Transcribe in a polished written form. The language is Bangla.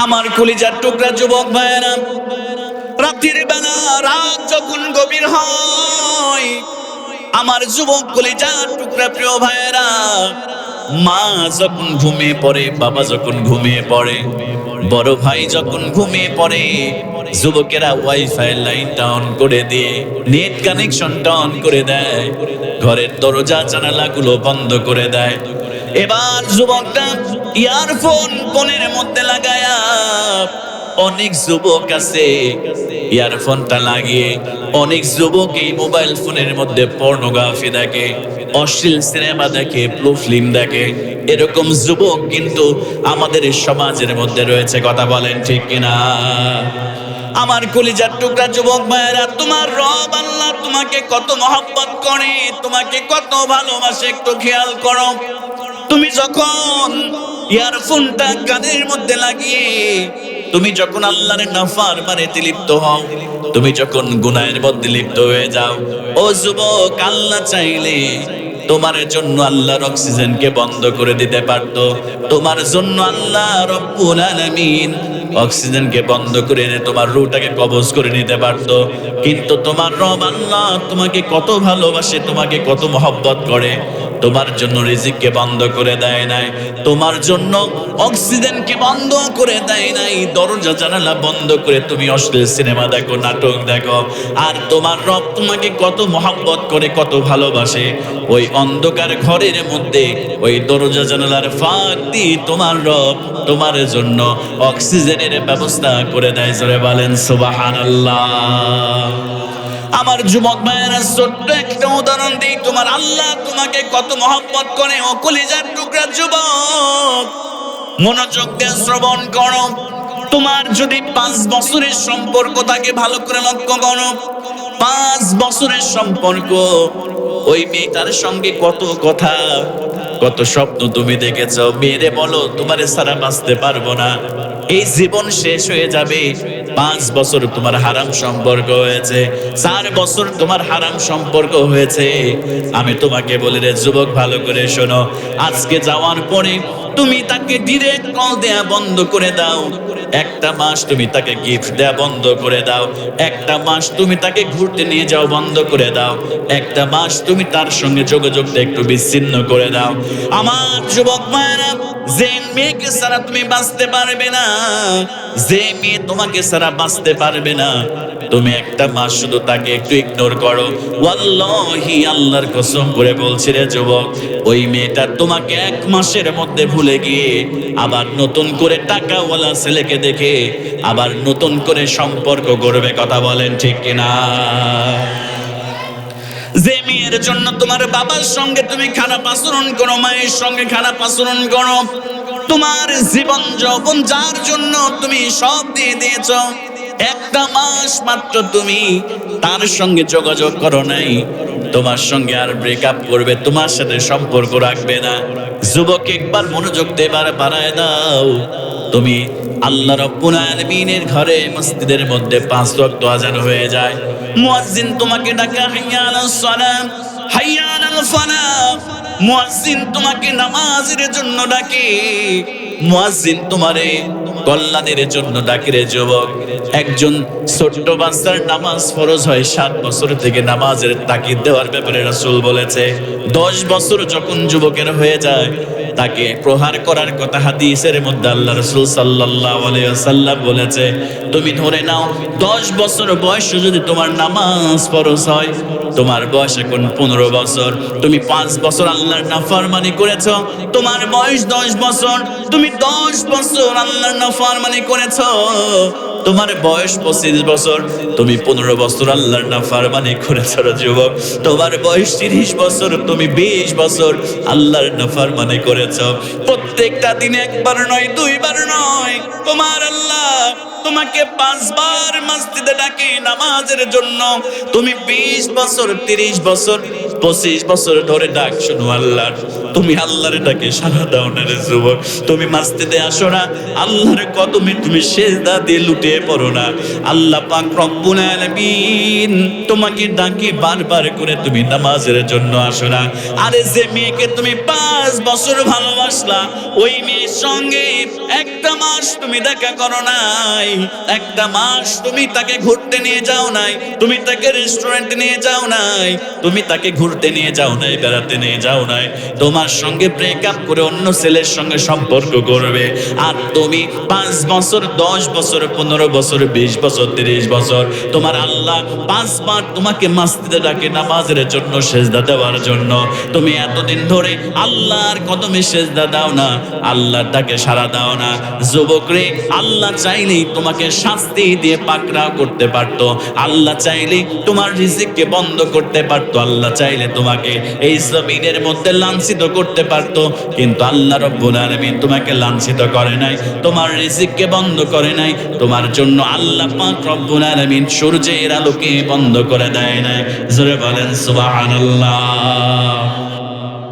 আমার কলিজার টুকরা যুবক ভাইয়েরা, রাতের বেলা রাত যখন গভীর হয়, আমার যুবক কলিজার টুকরা প্রিয় ভাইয়েরা, মা যখন ঘুমিয়ে পড়ে, বাবা যখন ঘুমিয়ে পড়ে, বড় ভাই যখন ঘুমিয়ে পড়ে, যুবকেরা ওয়াইফাই লাইনটা অন করে দিয়ে নেট কানেকশনটা অন করে দেয়, ঘরের দরজা জানালাগুলো বন্ধ করে দেয়। এবার যুবকটা ইয়ারফোন ফোনের মধ্যে লাগায়া, অনেক যুবক আছে ইয়ারফোনটা লাগিয়ে, অনেক যুবক এই মোবাইল ফোনের মধ্যে পর্নোগ্রাফি দেখে, অশ্লীল সিনেমা দেখে, ব্লু ফিল্ম দেখে। এরকম যুবক কিন্তু আমাদের সমাজের মধ্যে রয়েছে, কথা বলেন ঠিক কিনা? আমার কলিজার টুকরা যুবক ভাইয়েরা, তোমার রব আল্লাহ তোমাকে কত মহব্বত করে, তোমাকে কত ভালোবাসে, একটু খেয়াল করো। তুমি যখন ইয়ারফোনটা কানের মধ্যে লাগিয়ে তুমি যখন আল্লাহর নাফরমানিতে লিপ্ত হও, তুমি যখন গুনাহের মধ্যে লিপ্ত হয়ে যাও, ও যুবক, আল্লাহ চাইলে তোমার জন্য আল্লাহর অক্সিজেনকে বন্ধ করে দিতে পারত। তোমার জন্য আল্লাহ রব্বুল আলামিন অক্সিজেনকে বন্ধ করে এনে তোমার রূহটাকে কবজ করে নিতে পারত। কিন্তু তোমার রব আল্লাহ তোমাকে কত ভালোবাসে, তোমাকে কত মহব্বত করে, তোমার জন্য রিজিককে বন্ধ করে দেয় নাই, তোমার জন্য অক্সিজেনকে বন্ধ করে দেয় নাই, দরজা জানালা বন্ধ করে তুমি অশ্লীল সিনেমা দেখো, নাটক দেখো। আর তোমার রব তোমাকে কত মহব্বত করে, কত ভালোবাসে, ওই অন্ধকার ঘরের মধ্যে ওই দরজা জানালার ফাঁক দিয়ে তোমার রব তোমার জন্য অক্সিজেনের ব্যবস্থা করে দেয়। জোরে বলেন সুবহানাল্লাহ। আমার যুবক ভাইয়েরা, ছোট্ট একটা উদাহরণ দিই, তোমার আল্লাহ তোমাকে কত মহব্বত করে। ও কলিজার টুকরা যুবক, মনোযোগ দিয়ে শ্রবণ করো। তোমার যদি 5 বছরের সম্পর্ক থাকে, ভালো করে লক্ষ্য করো। 5 বছরের সম্পর্ক, ওই মেয়েটার সঙ্গে কত কথা, কত স্বপ্ন তুমি দেখেছ। মেয়েরে বলো তোমারে ছাড়া বাঁচতে পারবো না, এই জীবন শেষ হয়ে যাবে। 5 বছর তোমার হারাম সম্পর্ক হয়েছে, 4 বছর তোমার হারাম সম্পর্ক হয়েছে। আমি তোমাকে বলি রে যুবক, ভালো করে শোনো, আজকে যাওয়ার পরে তুমি তাকে ডিরেক্ট কল দেয়া বন্ধ করে দাও। 1টা মাস তুমি তাকে গিফট দেয়া বন্ধ করে দাও। 1টা মাস তুমি তাকে ঘুরতে নিয়ে যাও বন্ধ করে দাও। 1টা মাস তুমি তার সঙ্গে যোগাযোগটা একটু বিচ্ছিন্ন করে দাও। আমার যুবক মায়েরা, যে মেয়েকে ছাড়া তুমি বাঁচতে পারবে না, যে মেয়ে তোমাকে ছাড়া বাঁচতে পারবে না, তুমি 1টা মাস শুধু তাকে একটু ইগনোর করো। ওয়াল্লাহি, আল্লাহর কসম করে বলছি রে যুবক, ওই মেয়েটা তোমাকে 1 মাসের মধ্যে ভুলে গিয়ে আবার নতুন করে টাকাওয়ালা ছেলেকে দেখে আবার নতুন করে সম্পর্ক করবে। কথা বলেন ঠিক কিনা? যে মেয়ের জন্য তোমার বাবার সঙ্গে তুমি খারাপ আচরণ করো, মায়ের সঙ্গে খারাপ আচরণ করো, তোমার জীবন যৌবন যার জন্য তুমি সব দিয়ে দিয়েছ, 1টা মাস মাত্র তুমি তার সঙ্গে যোগাযোগ করো নাই, তোমার সঙ্গে আর ব্রেকআপ করবে, তোমার সাথে সম্পর্ক রাখবে না। যুবক, একবার মনোযোগ দেবার বাড়ায় দাও। তুমি আল্লাহ রাব্বুল আলামিনের ঘরে মসজিদের মধ্যে 5 ওয়াক্ত আযান হয়ে যায়, মুয়াজ্জিন তোমাকে ডাকে, হাইয়া আলাস সালাম, হাইয়া আলাল ফালাহ। মুয়াজ্জিন তোমাকে নামাজের জন্য ডাকে, মুয়াজ্জিন তোমারে কল্যাণের জন্য ডাকে রে যুবক। একজন ছোট্ট বাচ্চার নামাজ ফরজ হয় 7 বছর থেকে, নামাজের তাকিদ দেওয়ার ব্যাপারে রাসূল বলেছে। 10 বছর যখন যুবকের হয়ে যায়, তাকে প্রহার করার কথা হাদিসের মধ্যে আল্লাহ রাসূল সাল্লাল্লাহু আলাইহি ওয়াসাল্লাম বলেছে। তুমি ধরে নাও 10 বছর বয়সে যদি তোমার নামাজ ফরজ হয়, তোমার বয়স এখন 15 বছর, তুমি 5 বছর আল্লাহর নাফরমানি করেছো, তোমার বয়স 10 বছর, তুমি 10 বছর আল্লাহর নাফরমানি করেছো, তোমার বয়স 25 বছর, তুমি 15 বছর আল্লাহর নাফরমানি করেছো যুবক। তোমার বয়স 30 বছর, তুমি 20 বছর আল্লাহর নাফরমানি করেছো। প্রত্যেকটা দিনে 1বার নয়, 2বার নয়, তোমার আল্লাহ তোমাকে 5 বার মসজিদে ডাকে নামাজের জন্য। তুমি 20 বছর, 30 বছর, 25 বছর ধরে ডাক শুনো আল্লাহর, তুমি আল্লাহর ডাকে সাড়া দাও না রে যুবক। তুমি মসজিদে আসো না, আল্লাহর কদমে তুমি সিজদা দিয়ে লুটিয়ে পড়ো না। আল্লাহ পাক রব্বুল আলামিন তোমাকে ডাকে বারবার করে তুমি নামাজের জন্য আসো না। আরে যে মেয়েকে তুমি 5 বছর ভালোবাসলা, ওই মেয়ের সঙ্গে একটা মাস তুমি দেখা করো নাই, একটা মাস তুমি তাকে ঘুরতে নিয়ে যাও নাই, তুমি তাকে রেস্টুরেন্টে নিয়ে যাও নাই, তুমি তাকে ঘুরতে নিয়ে যাও নাই, বেড়াতে নিয়ে যাও নাই। তোমার সঙ্গে ব্রেকআপ করে অন্য ছেলের সঙ্গে সম্পর্ক করবে। আর তুমি 5 বছর, 10 বছর, 15 বছর, 20 বছর, 30 বছর তোমার আল্লাহ 5 বার তোমাকে মসজিদে ডাকে নামাজের জন্য, সেজদা দেওয়ার জন্য। তুমি এতদিন ধরে আল্লাহর কদমে সেজদা দাও না, আল্লাহর ডাকে সাড়া দাও না। যুবক রে, আল্লাহ চাইলেই তোমাকে শাস্তি দিয়ে পাকড়াও করতে পারতো, আল্লাহ চাইলে তোমার রিজিককে বন্ধ করতে পারতো, আল্লাহ চাইলে তোমাকে এই জমিনের মধ্যে লাঞ্ছিত করতে পারতো। কিন্তু আল্লাহ রব্বুল আলামিন তোমাকে লাঞ্ছিত করে নাই, তোমার রিজিককে বন্ধ করে নাই। তোমার জন্য আল্লাহ পাক রব্বুল আলামিন সূর্যের আলোকে বন্ধ করে দেয় নাই। জোরে বলেন সুবহানাল্লাহ।